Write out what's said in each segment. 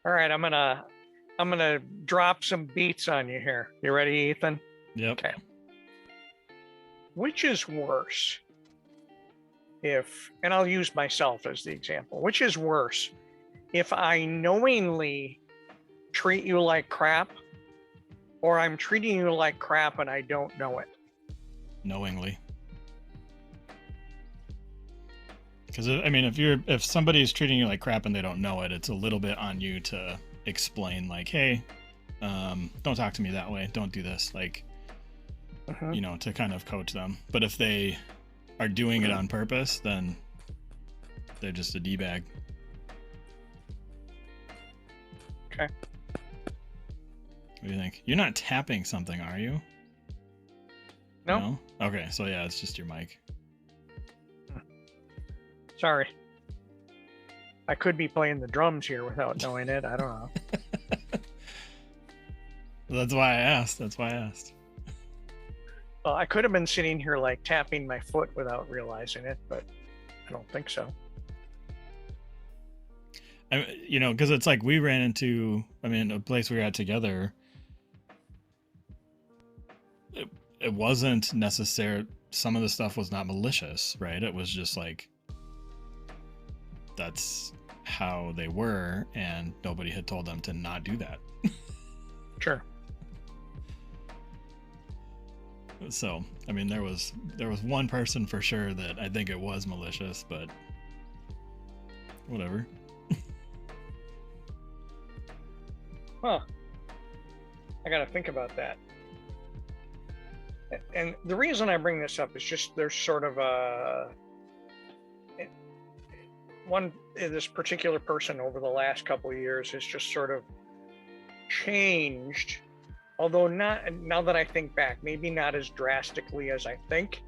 All right, I'm gonna drop some beats on you here. You ready, Ethan? Yep. Okay. Which is worse? And I'll use myself as the example. Which is worse? If I knowingly treat you like crap, or I'm treating you like crap and I don't know it? Knowingly. Because I mean, if somebody's treating you like crap and they don't know it, it's a little bit on you to explain, like, hey, don't talk to me that way. Don't do this. Like, to kind of coach them. But if they are doing it on purpose, then they're just a D-bag. Okay. What do you think? You're not tapping something, are you? No? Okay, so yeah, it's just your mic. Sorry. I could be playing the drums here without knowing it. I don't know. That's why I asked. Well, I could have been sitting here like tapping my foot without realizing it, but I don't think so. Because it's like we ran into, a place we were at together. It wasn't necessary. Some of the stuff was not malicious, right? It was just like, that's how they were, and nobody had told them to not do that. Sure. So, there was one person for sure that I think it was malicious, but whatever. Huh. I got to think about that. And the reason I bring this up is just there's sort of this particular person over the last couple of years has just sort of changed, although not, now that I think back, maybe not as drastically as I think,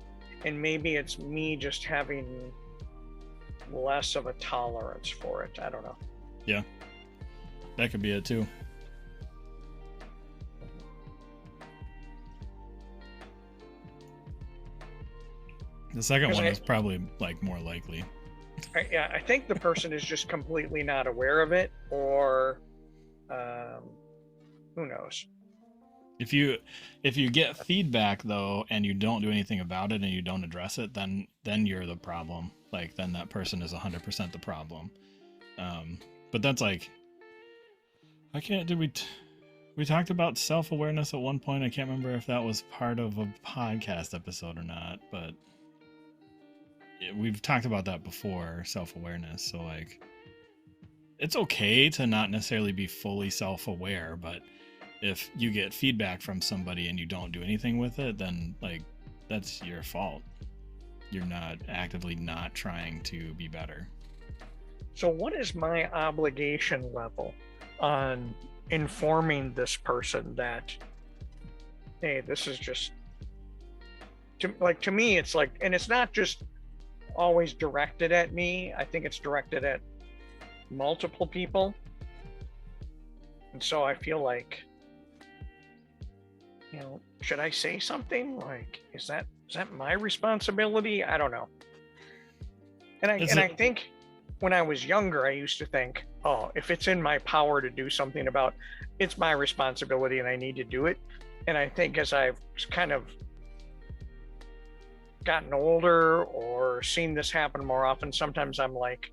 and maybe it's me just having less of a tolerance for it. I don't know. Yeah, that could be it too. The second one is probably like more likely. I think the person is just completely not aware of it, or who knows. If you get feedback though, and you don't do anything about it and you don't address it, then you're the problem. Like, then that person is 100% the problem. But that's like, I can't. We talked about self-awareness at one point. I can't remember if that was part of a podcast episode or not, but we've talked about that before, self-awareness. So like, it's okay to not necessarily be fully self-aware, but if you get feedback from somebody and you don't do anything with it, then like, that's your fault. You're not actively not trying to be better. So what is my obligation level on informing this person that, hey, this is just, to me, it's like, and it's not just always directed at me. I think it's directed at multiple people. And so I feel like, should I say something? Like, is that my responsibility? I don't know. And I think when I was younger, I used to think, oh, if it's in my power to do something about, it's my responsibility and I need to do it. And I think as I've kind of gotten older or seen this happen more often, sometimes I'm like,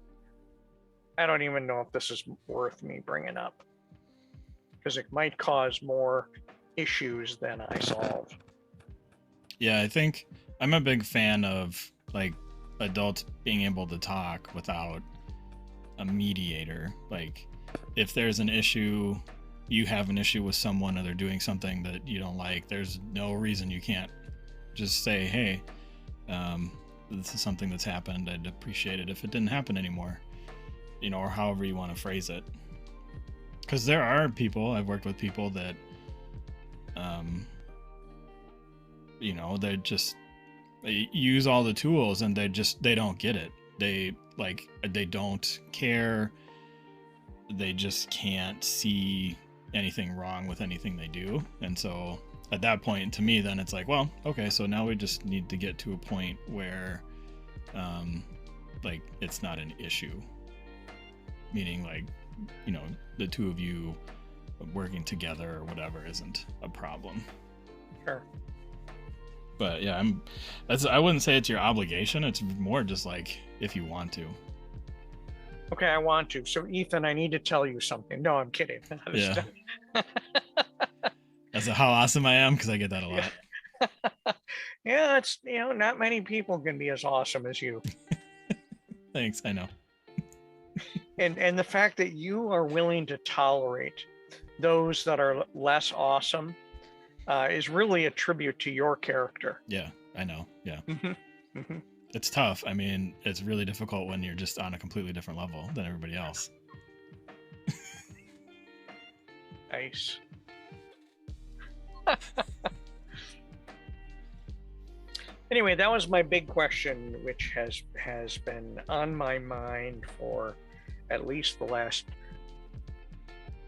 I don't even know if this is worth me bringing up, because it might cause more issues than I solve. Yeah, I think I'm a big fan of like adults being able to talk without a mediator. Like, if there's an issue, you have an issue with someone or they're doing something that you don't like, there's no reason you can't just say, hey, this is something that's happened. I'd appreciate it if it didn't happen anymore, or however you want to phrase it. Because there are people, I've worked with people that they use all the tools and they don't get it. They don't care. They just can't see anything wrong with anything they do. And so at that point, to me, then it's like, well, okay, so now we just need to get to a point where it's not an issue. Meaning, like, you know, the two of you working together or whatever isn't a problem. Sure. But yeah, I wouldn't say it's your obligation. It's more just like if you want to. Okay, I want to. So Ethan, I need to tell you something. No, I'm kidding. Yeah. That's how awesome I am, because I get that a lot. Yeah, it's, not many people can be as awesome as you. Thanks, I know. And the fact that you are willing to tolerate those that are less awesome is really a tribute to your character. Yeah, I know. Yeah. Mm-hmm. Mm-hmm. It's tough. I mean, it's really difficult when you're just on a completely different level than everybody else. Nice. Anyway, that was my big question, which has been on my mind for at least the last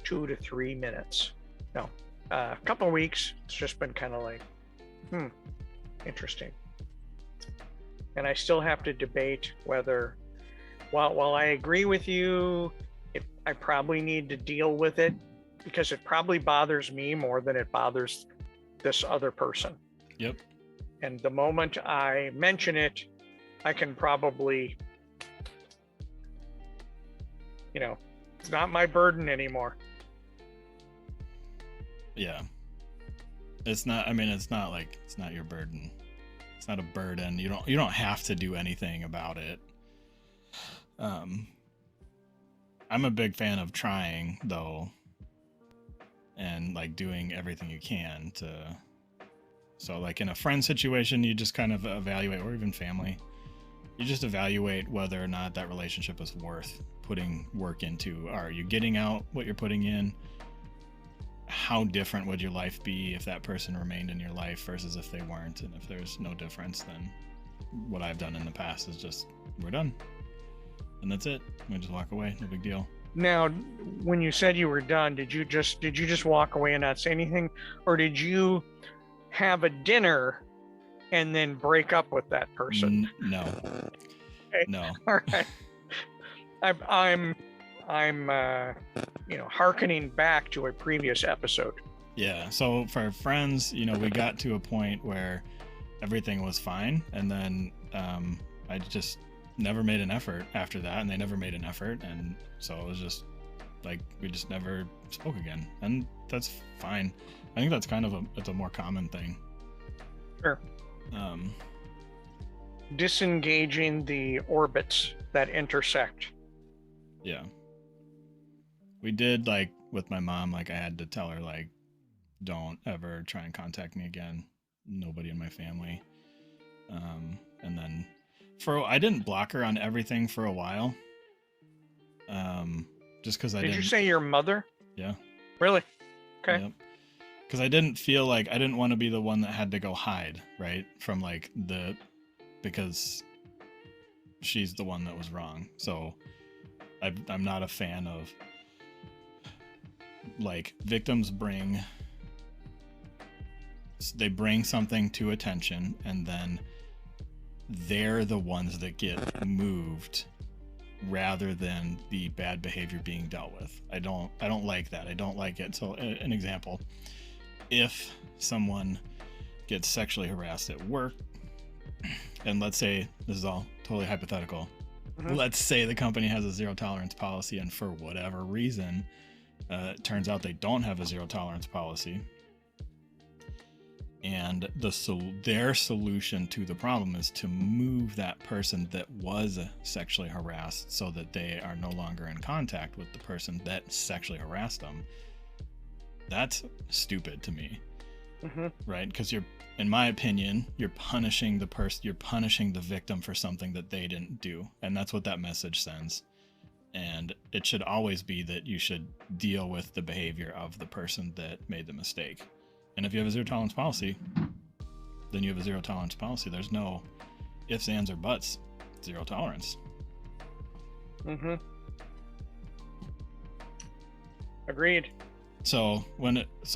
2 to 3 minutes. No, a couple of weeks. It's just been kind of like, interesting. And I still have to debate whether, while I agree with you, I probably need to deal with it, because it probably bothers me more than it bothers this other person. Yep. And the moment I mention it, I can probably, it's not my burden anymore. Yeah. It's not, I mean, it's not your burden. It's not a burden. You don't have to do anything about it. I'm a big fan of trying, though, and like doing everything you can to. So like in a friend situation, you just kind of evaluate, or even family, you just evaluate whether or not that relationship is worth putting work into. Are you getting out what you're putting in? How different would your life be if that person remained in your life versus if they weren't? And if there's no difference, then what I've done in the past is just, we're done. And that's it. We just walk away. No big deal. Now, when you said you were done, did you just walk away and not say anything? Or did you have a dinner and then break up with that person? No. Okay. No. All right. I'm hearkening back to a previous episode. Yeah. So for friends, we got to a point where everything was fine, and then I just never made an effort after that, and they never made an effort, and so it was just like we just never spoke again, and that's fine. I think that's kind of it's a more common thing. Sure. Disengaging the orbits that intersect. Yeah. We did, like, with my mom, like, I had to tell her, like, don't ever try and contact me again. Nobody in my family. And then I didn't block her on everything for a while. Just because Did you say your mother? Yeah. Really? Okay. Yep. Because I didn't feel like I didn't want to be the one that had to go hide, right? From like because she's the one that was wrong. So I'm not a fan of, like, victims bring something to attention, and then they're the ones that get moved rather than the bad behavior being dealt with. I don't like that. I don't like it. So an example, if someone gets sexually harassed at work, and let's say, this is all totally hypothetical, let's say the company has a zero tolerance policy, and for whatever reason, it turns out they don't have a zero tolerance policy, and their solution to the problem is to move that person that was sexually harassed so that they are no longer in contact with the person that sexually harassed them. That's stupid to me. Right? Because in my opinion, you're punishing the victim for something that they didn't do, and that's what that message sends. And it should always be that you should deal with the behavior of the person that made the mistake. And if you have a zero tolerance policy, then you have a zero tolerance policy. There's no ifs, ands, or buts. Zero tolerance. Agreed. So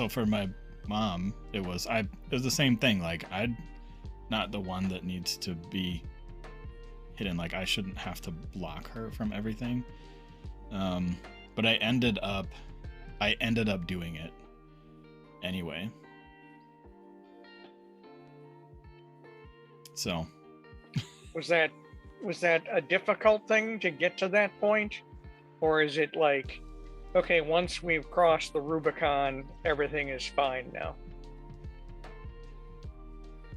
for my mom, it was the same thing. Like, I'm not the one that needs to be hidden. Like, I shouldn't have to block her from everything. but I ended up doing it anyway. So Was that a difficult thing to get to that point? Or is it like, okay, once we've crossed the Rubicon, everything is fine now?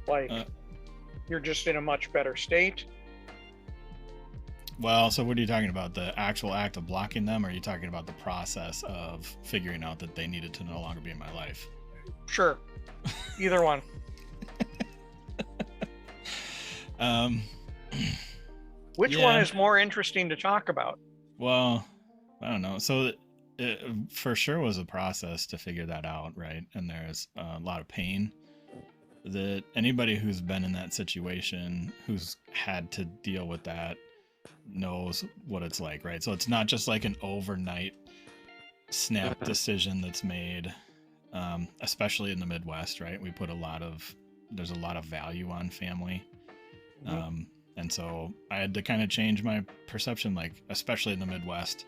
Like, you're just in a much better state? Well, so what are you talking about? The actual act of blocking them, or are you talking about the process of figuring out that they needed to no longer be in my life? Sure. Either one. Which one is more interesting to talk about? Well, I don't know. So it for sure was a process to figure that out, right? And there's a lot of pain that anybody who's been in that situation, who's had to deal with that, knows what it's like, right? So it's not just like an overnight snap decision that's made, especially in the Midwest, right? There's a lot of value on family. And so I had to kind of change my perception, like, especially in the Midwest,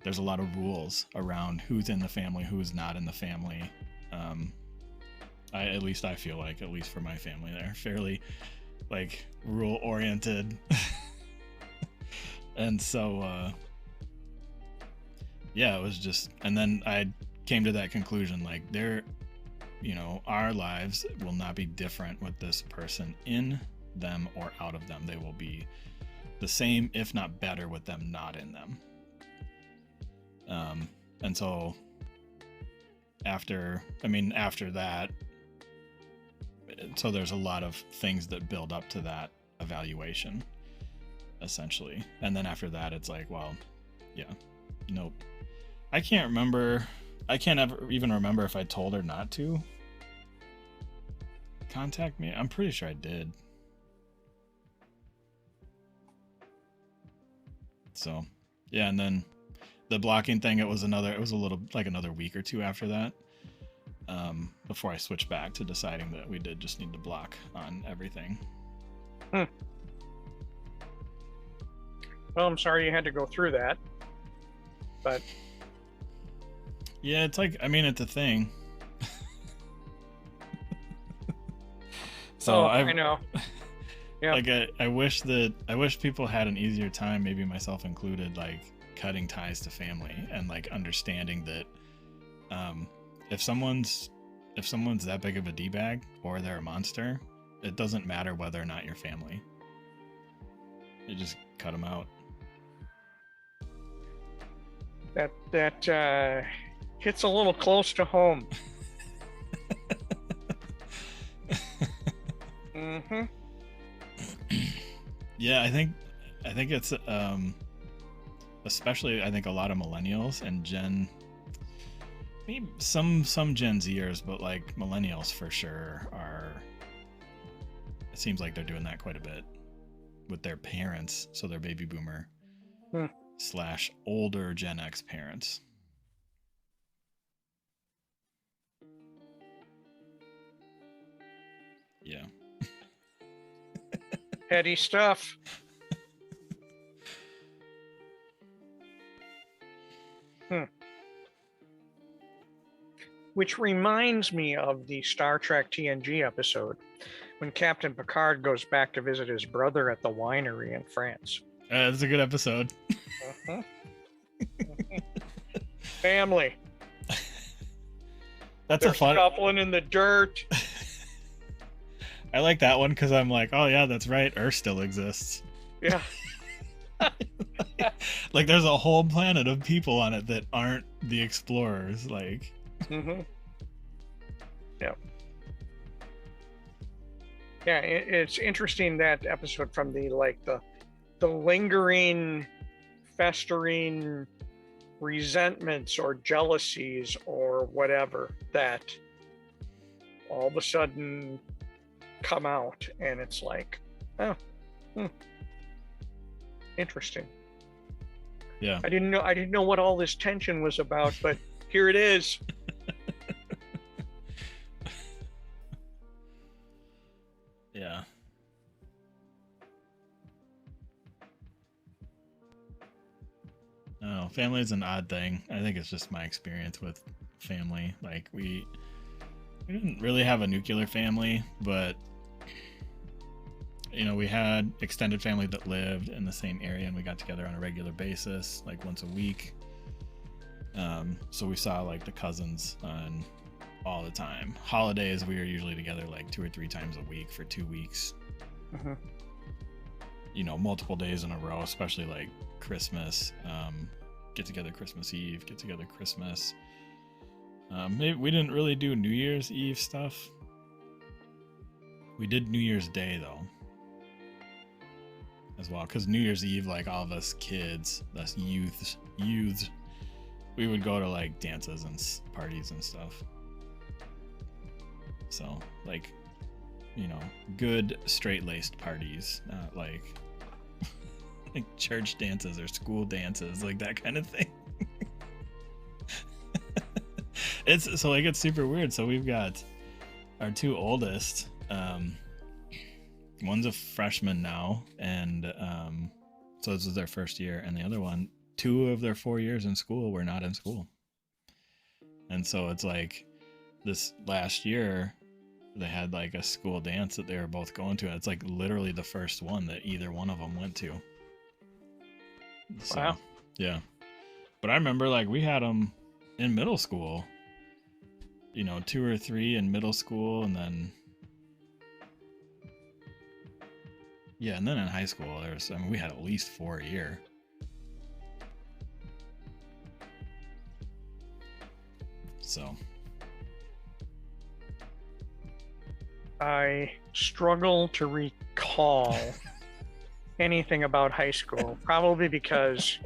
there's a lot of rules around who's in the family, who's not in the family. At least I feel like, at least for my family, they're fairly like rule oriented. And so, yeah, it was just, and then I came to that conclusion, like our lives will not be different with this person in them or out of them. They will be the same, if not better, with them not in them. And so after that, so there's a lot of things that build up to that evaluation, essentially. And then after that, it's like, well, yeah, nope. I can't ever even remember if I told her not to contact me. I'm pretty sure I did. So, yeah, and then the blocking thing, it was another week or two after that, before I switched back to deciding that we did just need to block on everything. Well, I'm sorry you had to go through that, but yeah, it's like, I mean, it's a thing. So I know. Yeah. Like I wish people had an easier time, maybe myself included, like cutting ties to family and like understanding that if someone's that big of a D-bag or they're a monster, it doesn't matter whether or not you're family. You just cut them out. That hits a little close to home. Mm-hmm. Yeah, I think it's especially, I think a lot of millennials and maybe some Gen Zers, but like millennials for sure it seems like they're doing that quite a bit with their parents, so their baby boomer / older Gen X parents. Yeah. Heady stuff. Which reminds me of the Star Trek TNG episode when Captain Picard goes back to visit his brother at the winery in France. That's a good episode. Family. They're a fun scuffling in the dirt. I like that one because I'm like, oh yeah, that's right, Earth still exists. Yeah. Like there's a whole planet of people on it that aren't the explorers, like. Yeah. Yeah, it's interesting, that episode, from the lingering, festering resentments or jealousies or whatever that all of a sudden come out, and it's like, oh, interesting. Yeah. I didn't know what all this tension was about, but here it is. Yeah. Oh, family is an odd thing. I think it's just my experience with family. Like we didn't really have a nuclear family, but we had extended family that lived in the same area, and we got together on a regular basis, like once a week. So we saw like the cousins on all the time. Holidays, we were usually together like 2 or 3 times a week for 2 weeks. Mm-hmm. Multiple days in a row, especially like Christmas. Get together Christmas Eve, get together Christmas. Maybe we didn't really do New Year's Eve stuff. We did New Year's Day though, as well, because New Year's Eve, like all of us kids, us youths, we would go to like dances and parties and stuff. So like, good straight-laced parties, not like like church dances or school dances, like that kind of thing. It's super weird. So we've got our 2 oldest. One's a freshman now, and so this is their first year, and the other one, 2 of their 4 years in school were not in school. And so it's like this last year they had like a school dance that they were both going to, and it's like literally the first one that either one of them went to. So, wow. Yeah. But I remember like we had them in middle school, 2 or 3 in middle school, and then and then in high school we had at least 4 a year. So I struggle to recall anything about high school, probably because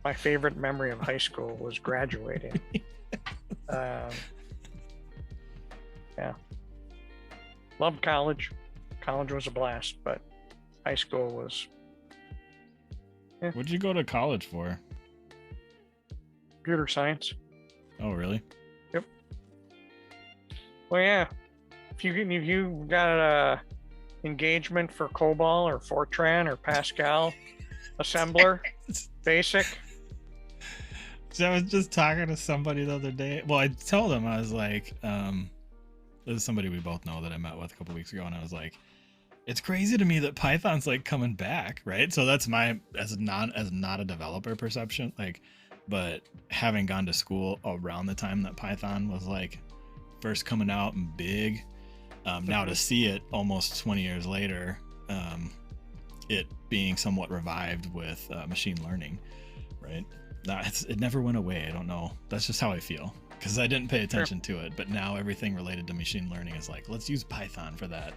my favorite memory of high school was graduating. Yeah. Loved college. College was a blast, but high school was... What'd you go to college for? Computer science. Oh, really? Yep. Well, yeah. If you got a engagement for COBOL or Fortran or Pascal assembler, basic. So I was just talking to somebody the other day. Well, I told him, I was like, this is somebody we both know that I met with a couple weeks ago, and I was like, it's crazy to me that Python's like coming back, right? So that's my as not a developer perception, like, but having gone to school around the time that Python was like first coming out and big, now to see it almost 20 years later, it being somewhat revived with machine learning, right? It never went away. I don't know. That's just how I feel, because I didn't pay attention to it. But now everything related to machine learning is like, let's use Python for that.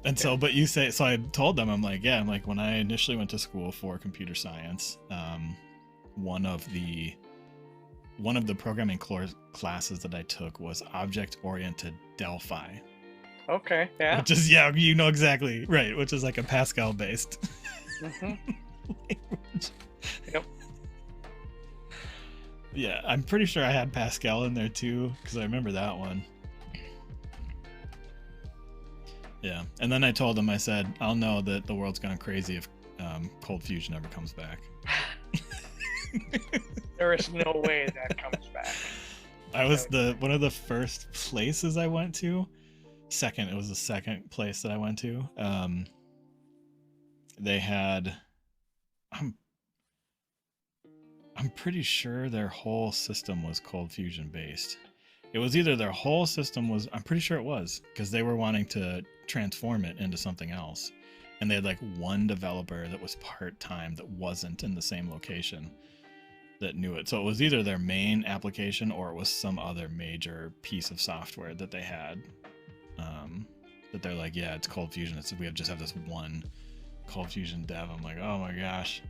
And so, but you say, so I told them, I'm like, when I initially went to school for computer science, one of the programming classes that I took was object-oriented Delphi. Okay, yeah. Which is, exactly right, which is like a Pascal based language. Yep. Yeah, I'm pretty sure I had Pascal in there too, because I remember that one. Yeah, and then I told him, I said, I'll know that the world's gone crazy if Cold Fusion ever comes back. There is no way that comes back. I was one of the first places I went to. It was the second place that I went to. They had, I'm pretty sure their whole system was Cold Fusion based. It was either their whole system was, I'm pretty sure it was, because they were wanting to transform it into something else. And they had like one developer that was part-time that wasn't in the same location that knew it. So it was either their main application or it was some other major piece of software that they had. That they're like, yeah, it's Cold Fusion. We just have this one Cold Fusion dev. I'm like, oh my gosh.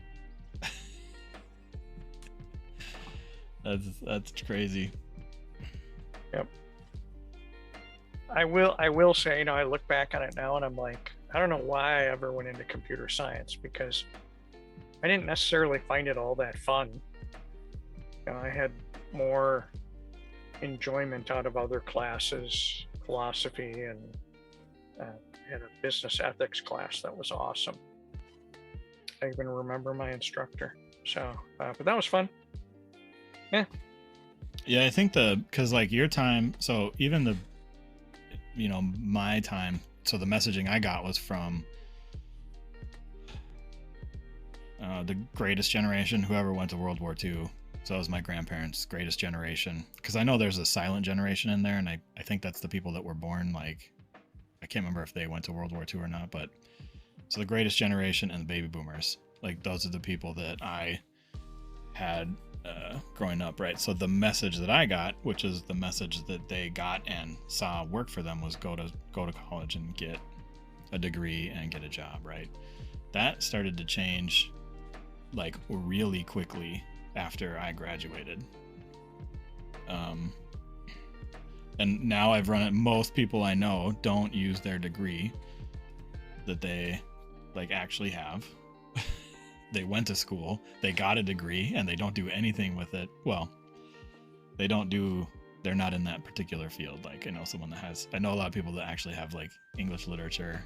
That's crazy. Yep. I will say, I look back on it now and I'm like, I don't know why I ever went into computer science, because I didn't necessarily find it all that fun. I had more enjoyment out of other classes, philosophy, and had a business ethics class that was awesome. I even remember my instructor. So, but that was fun. Yeah. Yeah, I think because like your time, so even my time, so the messaging I got was from the greatest generation, whoever went to World War II. So that was my grandparents' greatest generation. Because I know there's a silent generation in there, and I think that's the people that were born, like, I can't remember if they went to World War II or not, but so the greatest generation and the baby boomers, like, those are the people that I had growing up, right? So the message that I got, which is the message that they got and saw work for them, was go to college and get a degree and get a job, right? That started to change like really quickly after I graduated. And now I've run it. Most people I know don't use their degree that they like actually have. They went to school, they got a degree, and they don't do anything with it. Well, they're not in that particular field. Like I know a lot of people that actually have like English literature.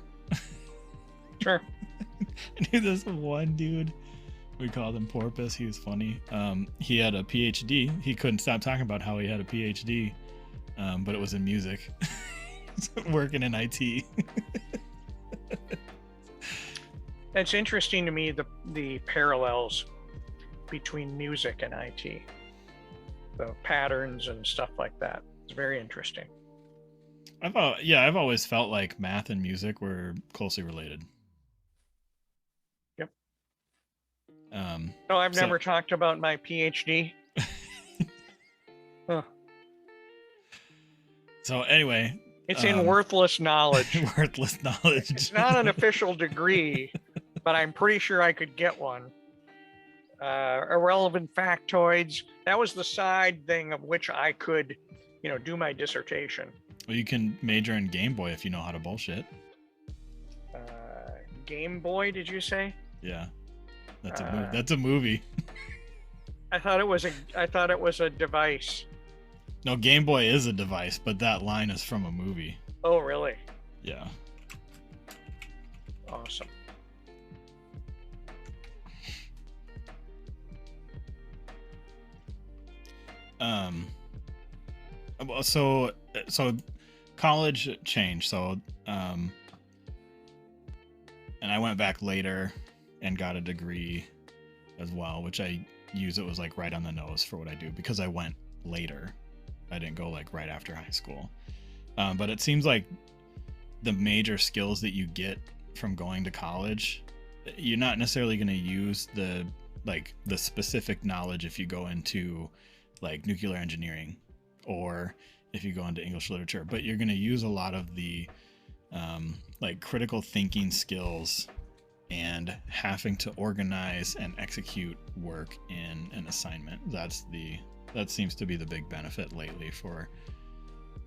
Sure. I knew this one dude, we called him Porpoise. He was funny. He had a PhD. He couldn't stop talking about how he had a PhD, but it was in music. Working in IT. It's interesting to me the parallels between music and IT, the patterns and stuff like that. It's very interesting. I've always felt like math and music were closely related. Yep. No, I've so, never talked about my PhD. Huh. So anyway, it's in worthless knowledge. Worthless knowledge. It's not an official degree, but I'm pretty sure I could get one. Irrelevant factoids. That was the side thing of which I could, do my dissertation. Well, you can major in Game Boy if you know how to bullshit. Game Boy, did you say? Yeah, that's a movie. I thought it was a device. No, Game Boy is a device, but that line is from a movie. Oh, really? Yeah. Awesome. So college changed. So, and I went back later and got a degree as well, which I use. It was like right on the nose for what I do because I went later. I didn't go like right after high school. But it seems like the major skills that you get from going to college, you're not necessarily going to use the specific knowledge if you go into like nuclear engineering or if you go into English literature, but you're going to use a lot of the like critical thinking skills and having to organize and execute work in an assignment. That seems to be the big benefit lately for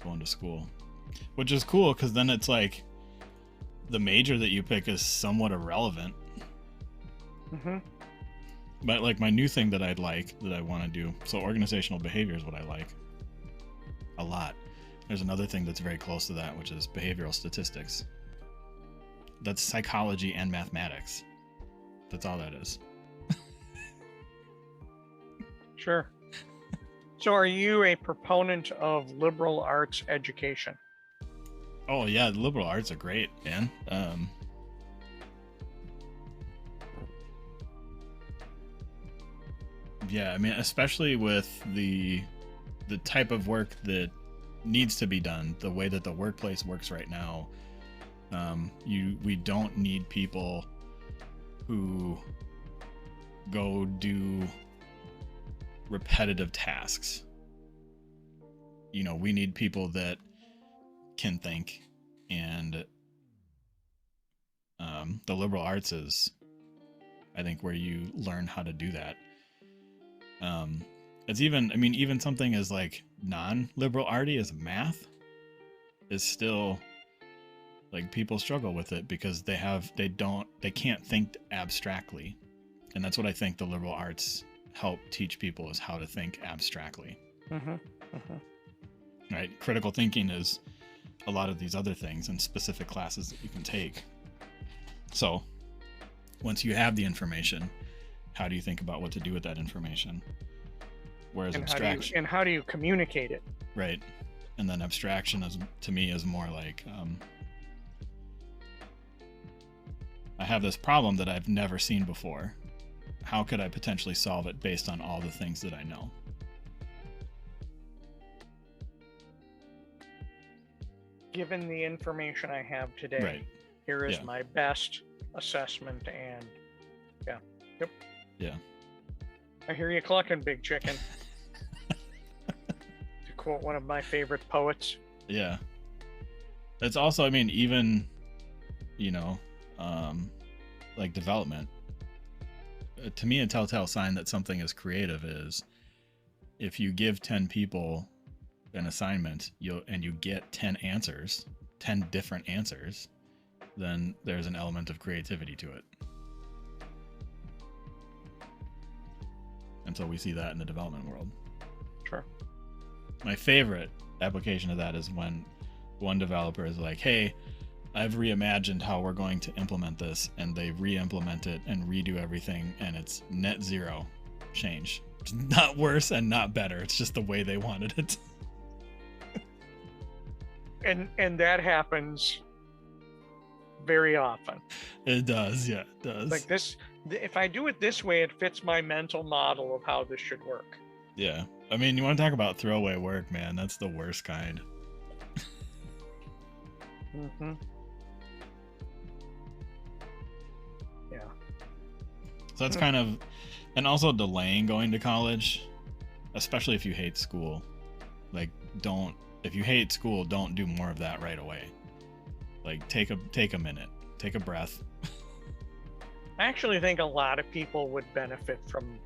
going to school, which is cool because then it's like the major that you pick is somewhat irrelevant. Mm-hmm. But like my new thing that I want to do, so organizational behavior is what I like a lot. There's another thing that's very close to that, which is behavioral statistics. That's psychology and mathematics. That's all that is. Sure. So are you a proponent of liberal arts education? Oh yeah, the liberal arts are great, man. Yeah, I mean, especially with the type of work that needs to be done, the way that the workplace works right now, we don't need people who go do repetitive tasks. We need people that can think, and the liberal arts is, I think, where you learn how to do that. It's even something as like non-liberal arty as math is still like people struggle with it because they can't think abstractly, and that's what I think the liberal arts help teach people, is how to think abstractly. Mm-hmm. Mm-hmm. Right? Critical thinking is a lot of these other things and specific classes that you can take. So once you have the information, how do you think about what to do with that information? Whereas abstraction, how do you communicate it? right? And then abstraction is, to me, is more like, I have this problem that I've never seen before. How could I potentially solve it based on all the things that I know? Given the information I have today, Right. here is my best assessment, and Yeah. I hear you clucking, big chicken. To quote one of my favorite poets. Yeah. It's also, I mean, even, like development. To me, a telltale sign that something is creative is if you give 10 people an assignment, and you get 10 answers, 10 different answers, then there's an element of creativity to it. And so we see that in the development world. Sure. My favorite application of that is when one developer is like, hey, I've reimagined how we're going to implement this, and they re-implement it and redo everything, and it's net zero change. It's not worse and not better. It's just the way they wanted it. And that happens very often. It does, yeah, it does. Like this, if I do it this way, it fits my mental model of how this should work. Yeah. I mean, you want to talk about throwaway work, man. That's the worst kind. Mm-hmm. Yeah. So that's kind of, and also delaying going to college, especially if you hate school. Like, if you hate school, don't do more of that right away. Like, take a minute, take a breath. I actually think a lot of people would benefit from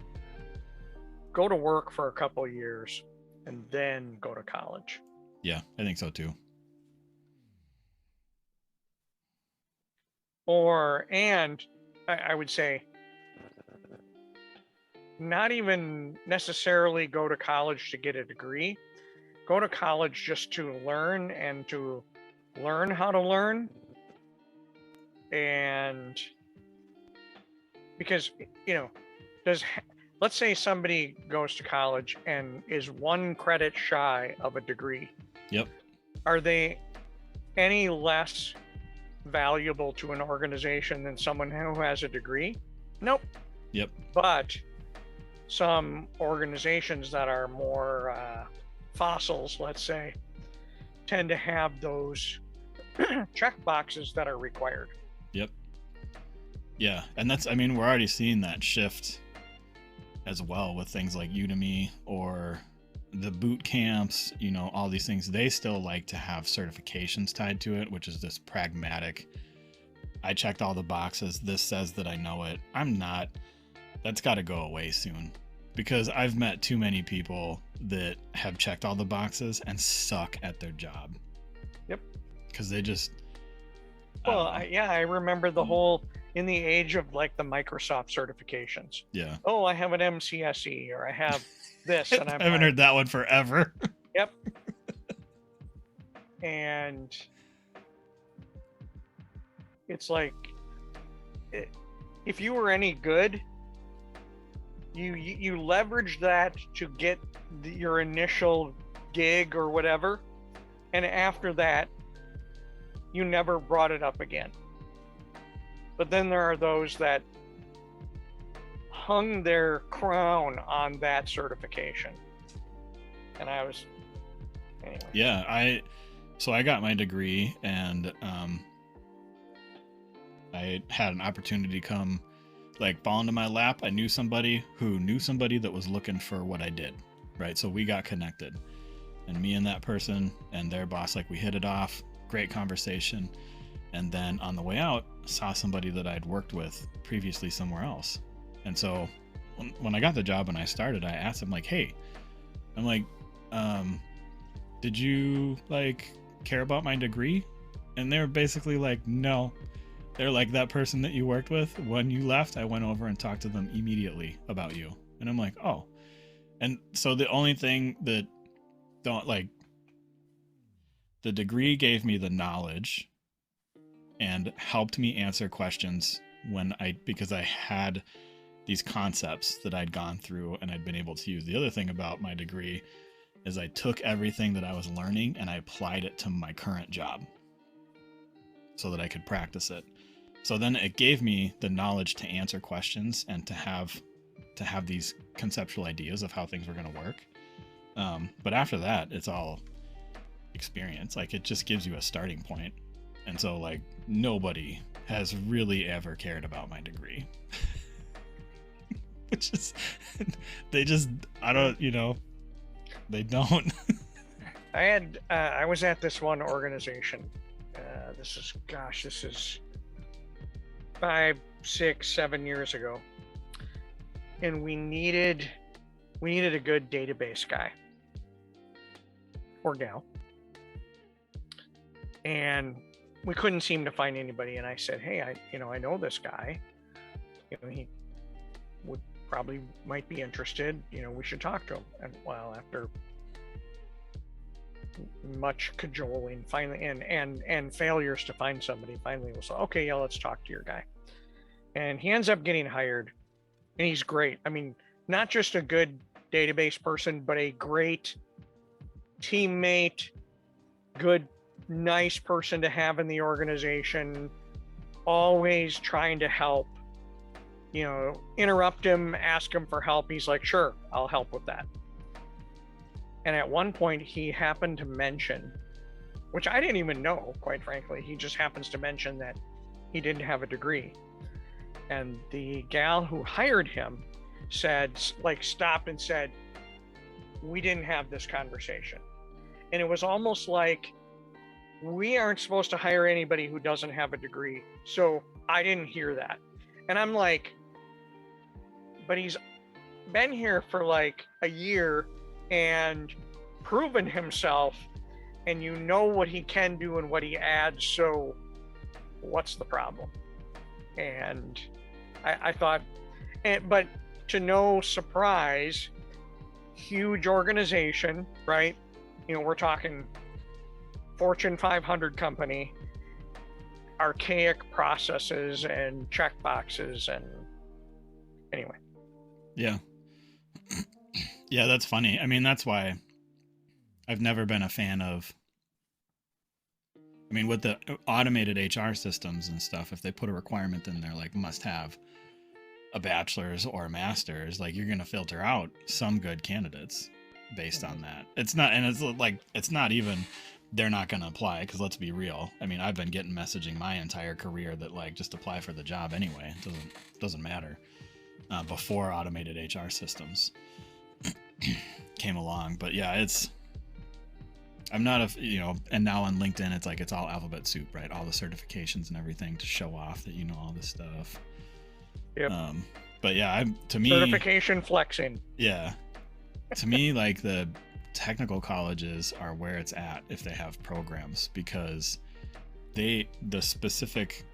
go to work for a couple years and then go to college. Yeah, I think so too. And I would say not even necessarily go to college to get a degree. Go to college just to learn and to learn how to learn. And because, let's say somebody goes to college and is one credit shy of a degree. Yep. Are they any less valuable to an organization than someone who has a degree? Nope. Yep. But some organizations that are more fossils, let's say, tend to have those check boxes that are required. Yep. Yeah, and that's, I mean, we're already seeing that shift as well with things like Udemy or the boot camps, all these things. They still like to have certifications tied to it, which is this pragmatic, I checked all the boxes, this says that I know it. That's got to go away soon, because I've met too many people that have checked all the boxes and suck at their job. Yep. Because they just, I remember the whole, in the age of like the Microsoft certifications. Yeah. Oh, I have an MCSE, or I have this, and I haven't heard that one forever. Yep. And it's like, if you were any good, you leverage that to get your initial gig or whatever, and after that, you never brought it up again. But then there are those that hung their crown on that certification. And anyway. Yeah, I got my degree, and I had an opportunity come fall into my lap. I knew somebody who knew somebody that was looking for what I did, right? So we got connected, and me and that person and their boss, we hit it off, great conversation. And then on the way out, saw somebody that I'd worked with previously somewhere else. And so when I got the job and I started, I asked him, hey, I'm like, did you care about my degree? And they were basically like, no. They're like, that person that you worked with, when you left, I went over and talked to them immediately about you. And I'm like, oh. And so the only thing that the degree gave me the knowledge and helped me answer questions because I had these concepts that I'd gone through and I'd been able to use. The other thing about my degree is I took everything that I was learning and I applied it to my current job so that I could practice it. So then it gave me the knowledge to answer questions and to have these conceptual ideas of how things were going to work. But after that, it's all experience. Like, it just gives you a starting point. And so, like, nobody has really ever cared about my degree. Which is, they just, I don't, they don't. I was at this one organization. This is 5, 6, 7 years ago. And we needed a good database guy or gal. And we couldn't seem to find anybody. And I said, hey, I know this guy. He might be interested. We should talk to him. And well, after much cajoling, finally, and failures to find somebody, finally was okay. Yeah, let's talk to your guy. And he ends up getting hired, and he's great. I mean, not just a good database person, but a great teammate, good, nice person to have in the organization, always trying to help. Interrupt him, ask him for help. He's like, sure, I'll help with that. And at one point he happened to mention, which I didn't even know, quite frankly, he just happens to mention that he didn't have a degree. And the gal who hired him stopped and said, we didn't have this conversation. And it was almost like, we aren't supposed to hire anybody who doesn't have a degree. So I didn't hear that. And I'm like, but he's been here for like a year and proven himself, and what he can do and what he adds. So what's the problem? And I thought, but to no surprise, huge organization, right? We're talking Fortune 500 company, archaic processes and check boxes, and anyway. Yeah. Yeah, that's funny. I mean, that's why I've never been a fan of, with the automated HR systems and stuff, if they put a requirement in there, like must have a bachelor's or a master's, like you're going to filter out some good candidates based on that. It's not even, they're not going to apply, because let's be real. I've been getting messaging my entire career that like, just apply for the job anyway. It doesn't matter. Before automated HR systems came along. But yeah, I'm not and now on LinkedIn, it's all alphabet soup, right? All the certifications and everything to show off that all this stuff. Yep. But yeah, to me, certification flexing. Yeah. To me, like, the technical colleges are where it's at if they have programs, because the specific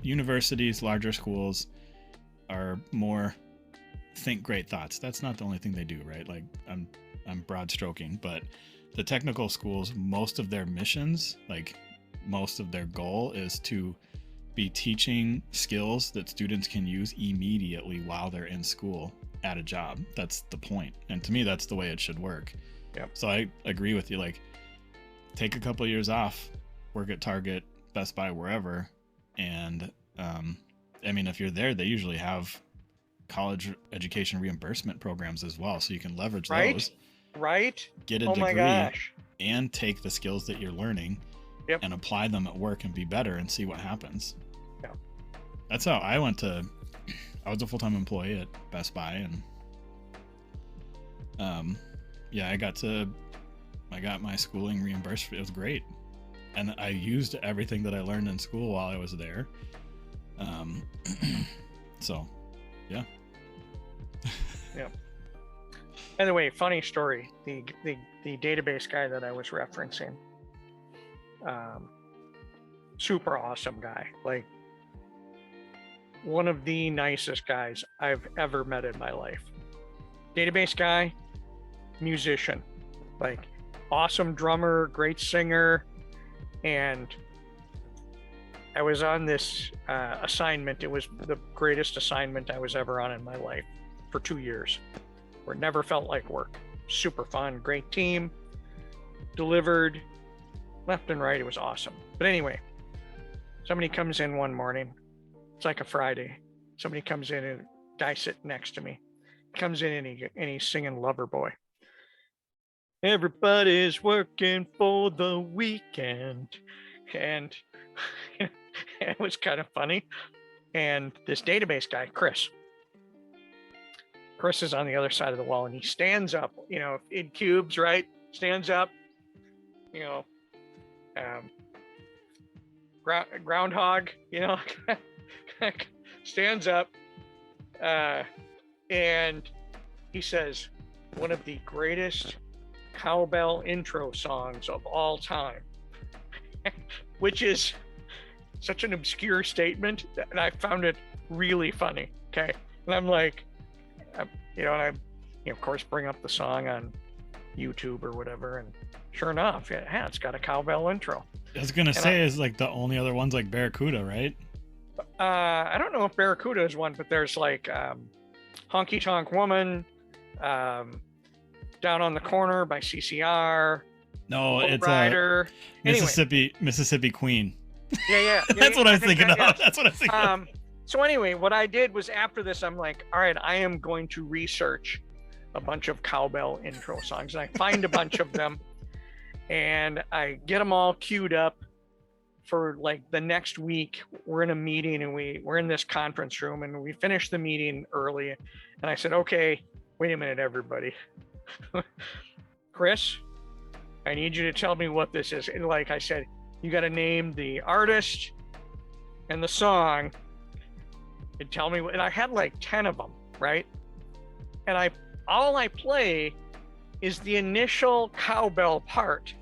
universities, larger schools are more think great thoughts. That's not the only thing they do, right? Like, I'm broad stroking, but the technical schools, most of their missions, like most of their goal, is to be teaching skills that students can use immediately while they're in school at a job. That's the point. And to me, that's the way it should work. Yep. So I agree with you. Like, take a couple of years off, work at Target, Best Buy, wherever. And if you're there, they usually have college education reimbursement programs as well, so you can leverage those. Right. Get a degree and take the skills that you're learning, yep, and apply them at work and be better and see what happens. Yeah. That's how I was a full-time employee at Best Buy, and I got my schooling reimbursed. It was great. And I used everything that I learned in school while I was there. So, yeah. Yeah. By the way, funny story. The database guy that I was referencing, super awesome guy. Like, one of the nicest guys I've ever met in my life. Database guy, musician, like awesome drummer, great singer, and I was on this assignment. It was the greatest assignment I was ever on in my life for 2 years, where it never felt like work. Super fun, great team, delivered left and right. It was awesome. But anyway, somebody comes in one morning. It's like a Friday. Somebody comes in, and a guy sitting next to me comes in, and he's singing Loverboy. Everybody's working for the weekend. And it was kind of funny. And this database guy, Chris is on the other side of the wall, and he stands up, in cubes, right? Stands up, groundhog, stands up, and he says, one of the greatest cowbell intro songs of all time, which is such an obscure statement, and I found it really funny. Okay. And I'm like, and I, of course, bring up the song on YouTube or whatever, and sure enough, it's got a cowbell intro. I was gonna say, is like the only other one's like Barracuda, right? I don't know if Barracuda is one, but there's like Honky Tonk Woman, Down on the Corner by CCR. No, it's Rider. Mississippi Queen. Yeah. That's what I was thinking of. That's what I was thinking of. So anyway, what I did was, after this, I'm like, all right, I am going to research a bunch of cowbell intro songs. And I find a bunch of them, and I get them all queued up for like the next week. We're in a meeting, and we're in this conference room, and we finished the meeting early. And I said, okay, wait a minute, everybody. Chris, I need you to tell me what this is. And like I said, you got to name the artist and the song and tell me. And I had like 10 of them, right? And all I play is the initial cowbell part.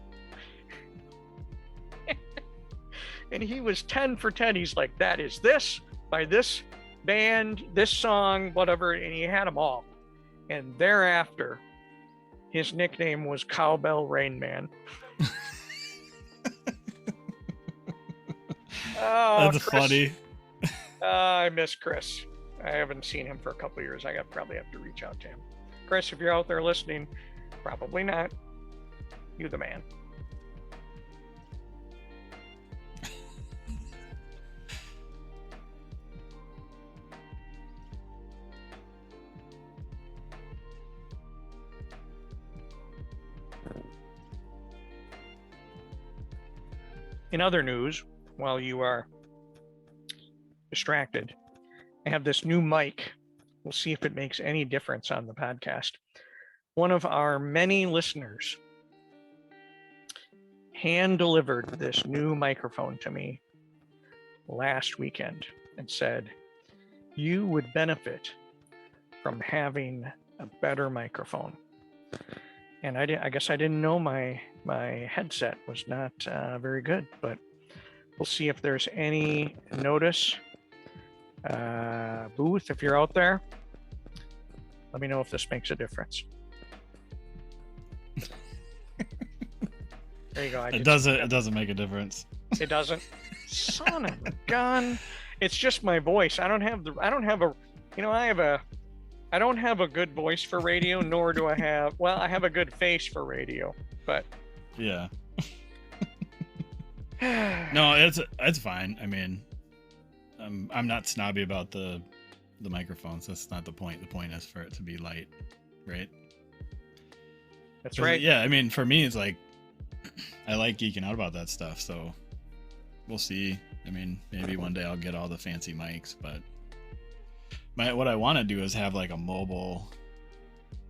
And he was 10 for 10. He's like, that is this by this band, this song, whatever. And he had them all. And thereafter, his nickname was Cowbell Rain Man. Oh, that's Chris. Funny. I miss Chris. I haven't seen him for a couple of years. I probably have to reach out to him. Chris, if you're out there listening, probably not. You the man. In other news, while you are distracted, I have this new mic. We'll see if it makes any difference on the podcast. One of our many listeners hand-delivered this new microphone to me last weekend and said, you would benefit from having a better microphone. And I guess I didn't know my headset was not very good, but we'll see if there's any notice. Booth, if you're out there, let me know if this makes a difference. There you go. It doesn't make a difference. It doesn't. Son of a gun! It's just my voice. I don't have a good voice for radio, nor do I have. Well, I have a good face for radio, but yeah. No, it's fine. I mean, I'm not snobby about the microphones. That's not the point. The point is for it to be light, right? That's right. Yeah, I mean, for me, it's like I like geeking out about that stuff. So we'll see. I mean, maybe one day I'll get all the fancy mics, but what I want to do is have like a mobile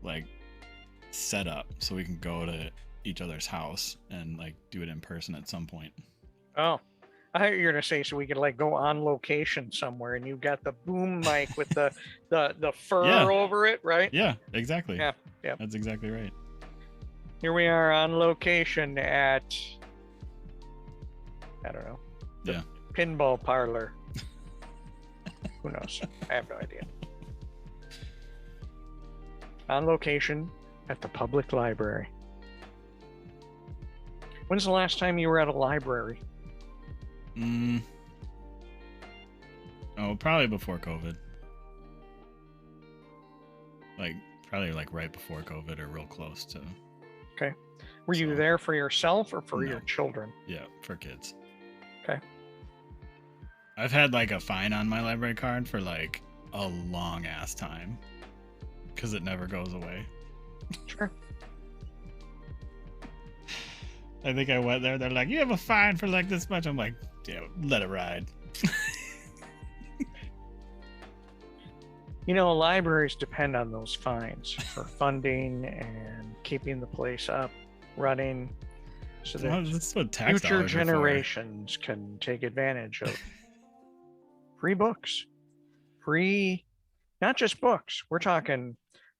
like setup so we can go to each other's house and like do it in person at some point. Oh, I thought you were gonna say so we could like go on location somewhere and you got the boom mic with the fur over it, right? Yeah, exactly. Yeah. That's exactly right. Here we are on location at, I don't know. Yeah. Pinball parlor. Who knows? I have no idea. On location at the public library. When's the last time you were at a library? Oh, probably before COVID. Like probably like right before COVID or real close to. Okay. Were you So- there for yourself or for No. your children? Yeah, for kids. Okay. I've had like a fine on my library card for like a long ass time because it never goes away. Sure. I think I went there. They're like, "You have a fine for like this much." I'm like, "Yeah, let it ride." You know, libraries depend on those fines for funding and keeping the place up, running, so that Well, that's what tax future dollars are for. generations can take advantage of free books. Free, not just books. We're talking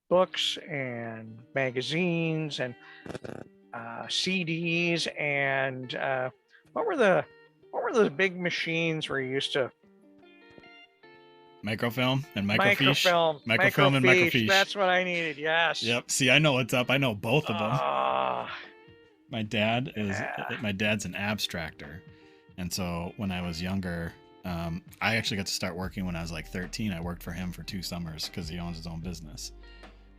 books and magazines and CDs and what were those big machines where you used to Microfilm and microfiche. microfilm and microfiche. That's what I needed. Yes. Yep. See, I know what's up. I know both of them. Ah, My dad's yeah. an abstractor, and so when I was younger, I actually got to start working when I was like 13. I worked for him for 2 summers because he owns his own business,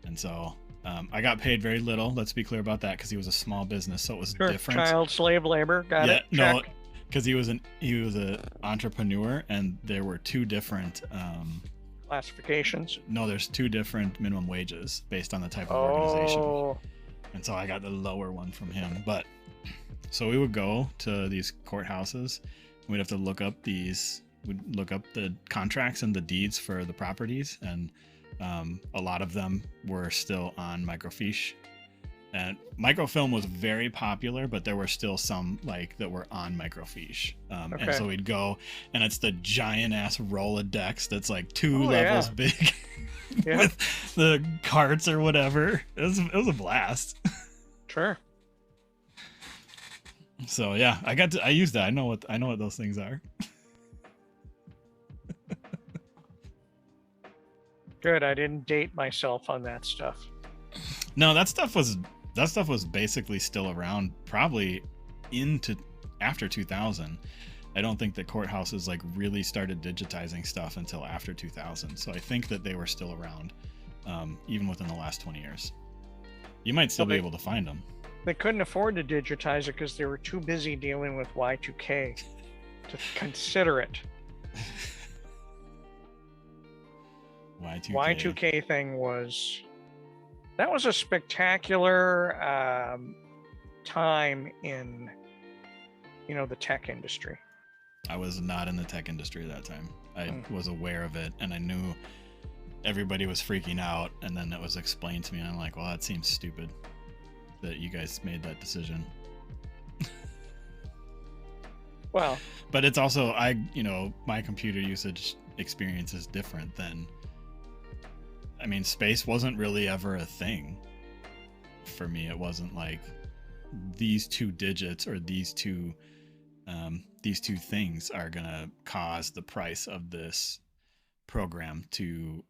and so I got paid very little. Let's be clear about that because he was a small business, so it was Sure. different. Child slave labor. Got it. No, Check. because he was an entrepreneur, and there were 2 different. Classifications. No, there's 2 different minimum wages based on the type of organization. Oh, And so I got the lower one from him. But so we would go to these courthouses. We'd have to look up we'd look up the contracts and the deeds for the properties. And a lot of them were still on microfiche. And microfilm was very popular, but there were still some like that were on microfiche. Okay. And so we'd go, and it's the giant ass Rolodex that's like 2 Oh, levels yeah. big Yeah. with the carts or whatever. It was a blast. Sure. So yeah, I used that. I know what those things are. Good. I didn't date myself on that stuff. No, that stuff was basically still around probably into after 2000. I don't think that courthouses like really started digitizing stuff until after 2000. So I think that they were still around even within the last 20 years. You might still be able to find them. They couldn't afford to digitize it because they were too busy dealing with Y2K to consider it. Y2K. Y2K thing was a spectacular time in the tech industry. I was not in the tech industry at that time. I was aware of it, and I knew everybody was freaking out, and then it was explained to me, and I'm like, well, that seems stupid that you guys made that decision. Well, but it's also my computer usage experience is different than, I mean, space wasn't really ever a thing for me. It wasn't like these 2 digits or these two things are gonna cause the price of this program to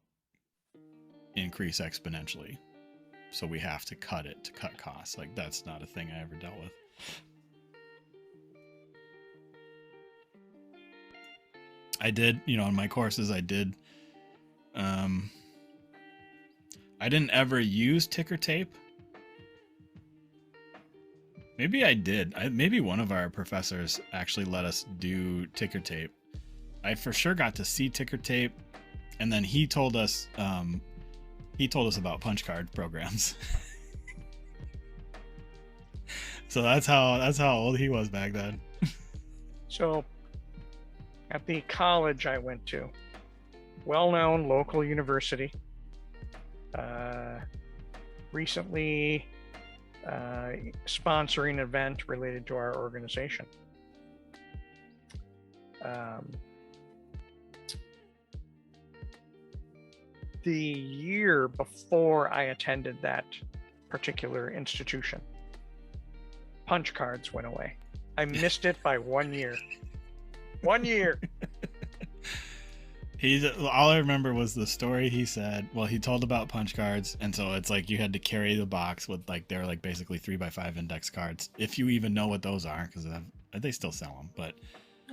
increase exponentially, so we have to cut it to cut costs. Like, that's not a thing I ever dealt with. I did, in my courses, I didn't ever use ticker tape. Maybe I did. Maybe one of our professors actually let us do ticker tape. I for sure got to see ticker tape, and then he told us about punch card programs. So that's how old he was back then. so at the college I went to, well-known local university, recently sponsoring an event related to our organization. The year before I attended that particular institution, punch cards went away. I missed it by 1 year. 1 year. All I remember was the story he said. Well, he told about punch cards, and so it's like you had to carry the box with like they're like basically 3x5 index cards, if you even know what those are, because they still sell them. But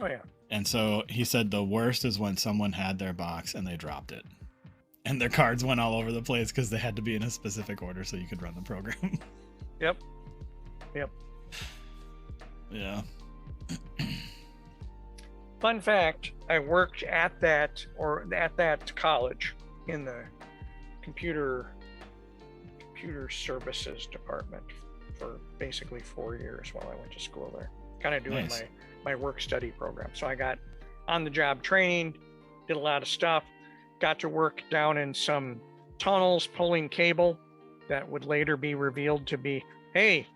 Oh yeah. And so he said the worst is when someone had their box and they dropped it. And their cards went all over the place because they had to be in a specific order so you could run the program. Yep. Yep. Yeah. Fun fact, I worked at that college in the computer services department for basically 4 years while I went to school there. Kind of doing Nice. my work study program. So I got on the job training, did a lot of stuff, got to work down in some tunnels pulling cable that would later be revealed to be, hey,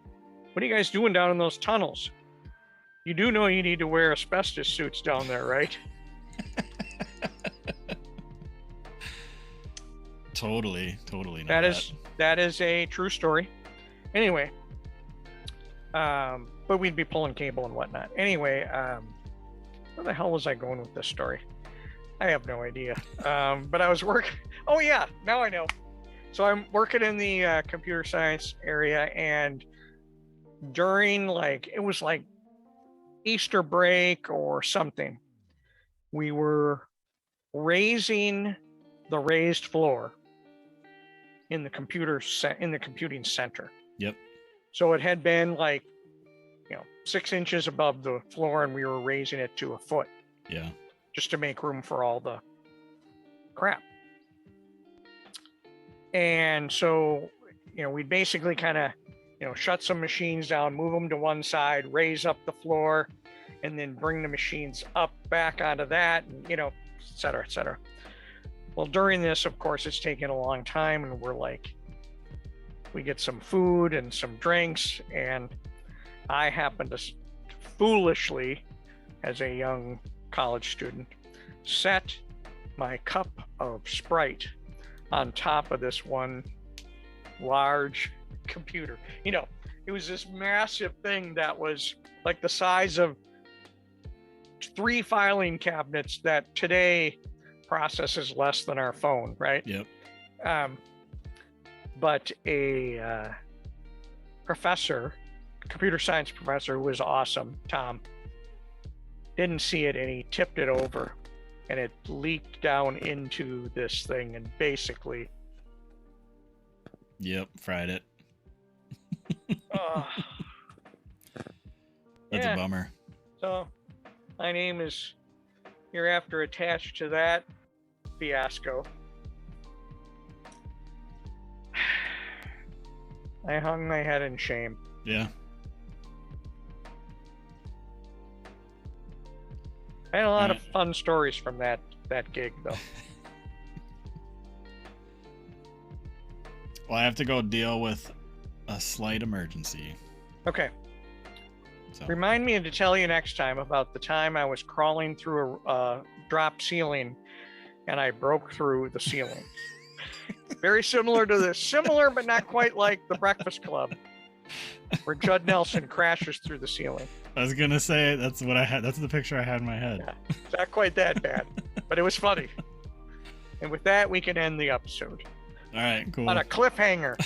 what are you guys doing down in those tunnels? You do know you need to wear asbestos suits down there, right? Totally know that is a true story. Anyway, but we'd be pulling cable and whatnot. Anyway, where the hell was I going with this story? I have no idea. But I was working. Oh yeah, now I know. So I'm working in the computer science area, and during it was like Easter break or something, we were raising the raised floor in the computing center. Yep. So it had been 6 inches above the floor, and we were raising it to a foot. Yeah. Just to make room for all the crap. And so, we'd basically kind of, shut some machines down, move them to one side, raise up the floor, and then bring the machines up back onto that, and, et cetera, et cetera. Well, during this, of course, it's taken a long time, and we get some food and some drinks, and I happen to foolishly, as a young college student, set my cup of Sprite on top of this one large computer. It was this massive thing that was like the size of 3 filing cabinets that today processes less than our phone, right? Yep. But a professor, computer science professor, who was awesome, Tom, didn't see it, and he tipped it over, and it leaked down into this thing and basically fried it. That's yeah. a bummer. So my name is hereafter attached to that fiasco. I hung my head in shame. Yeah. I had a lot of fun stories from that gig, though. Well, I have to go deal with a slight emergency. Okay. So. Remind me to tell you next time about the time I was crawling through a drop ceiling and I broke through the ceiling. Very similar but not quite like The Breakfast Club, where Judd Nelson crashes through the ceiling. I was gonna say that's what I had. That's the picture I had in my head. Yeah, it's not quite that bad, but it was funny. And with that, we can end the episode. All right, cool. On a cliffhanger.